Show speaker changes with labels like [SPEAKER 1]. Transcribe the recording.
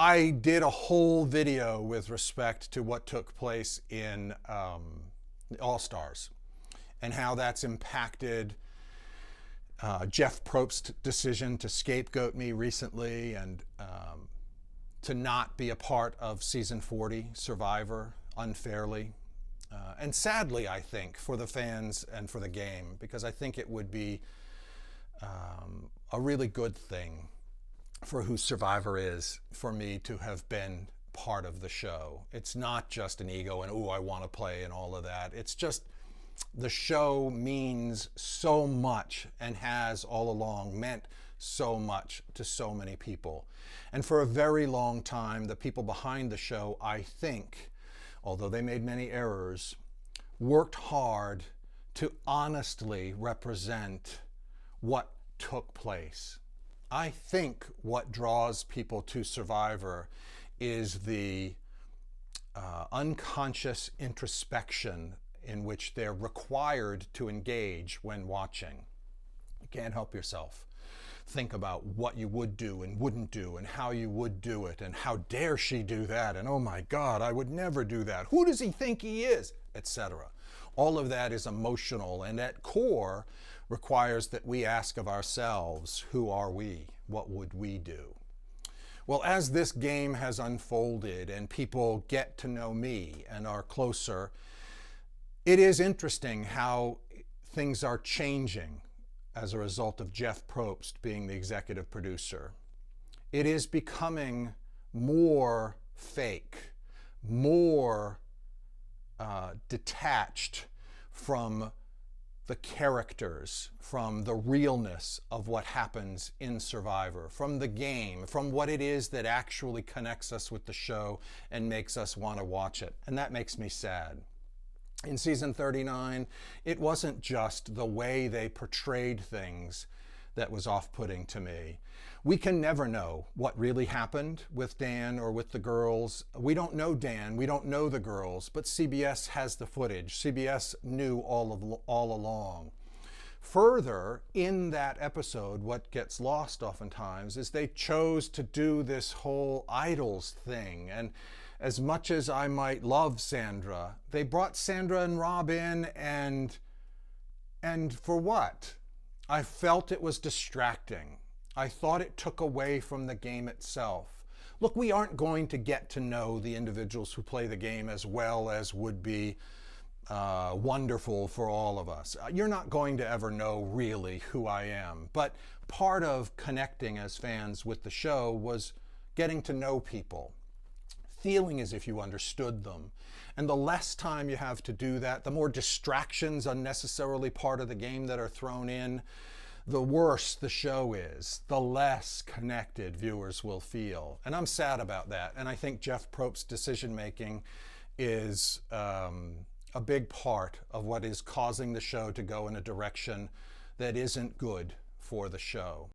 [SPEAKER 1] I did a whole video with respect to what took place in the All-Stars and how that's impacted Jeff Probst's decision to scapegoat me recently and to not be a part of season 40 Survivor unfairly. And sadly, I think, for the fans and for the game, because I think it would be a really good thing for who Survivor is for me to have been part of the show. It's not just an ego and, oh, I want to play and all of that. It's just the show means so much and has all along meant so much to so many people. And for a very long time, the people behind the show, I think, although they made many errors, worked hard to honestly represent what took place. I think what draws people to Survivor is the unconscious introspection in which they're required to engage when watching. You can't help yourself. Think about what you would do and wouldn't do and how you would do it and how dare she do that and oh my God, I would never do that. Who does he think he is? Etc. All of that is emotional and at core requires that we ask of ourselves, who are we? What would we do? Well, as this game has unfolded and people get to know me and are closer, it is interesting how things are changing as a result of Jeff Probst being the executive producer. It is becoming more fake, more detached from the characters, from the realness of what happens in Survivor, from the game, from what it is that actually connects us with the show and makes us want to watch it. And that makes me sad. In season 39, it wasn't just the way they portrayed things that was off-putting to me. We can never know what really happened with Dan or with the girls. We don't know Dan, we don't know the girls, but CBS has the footage. CBS knew all along. Further, in that episode, what gets lost oftentimes is they chose to do this whole idols thing. And as much as I might love Sandra, they brought Sandra and Rob in and for what? I felt it was distracting. I thought it took away from the game itself. Look, we aren't going to get to know the individuals who play the game as well as would be wonderful for all of us. You're not going to ever know really who I am, but part of connecting as fans with the show was getting to know people, feeling as if you understood them. And the less time you have to do that, the more distractions unnecessarily part of the game that are thrown in, the worse the show is, the less connected viewers will feel. And I'm sad about that. And I think Jeff Probst's decision-making is a big part of what is causing the show to go in a direction that isn't good for the show.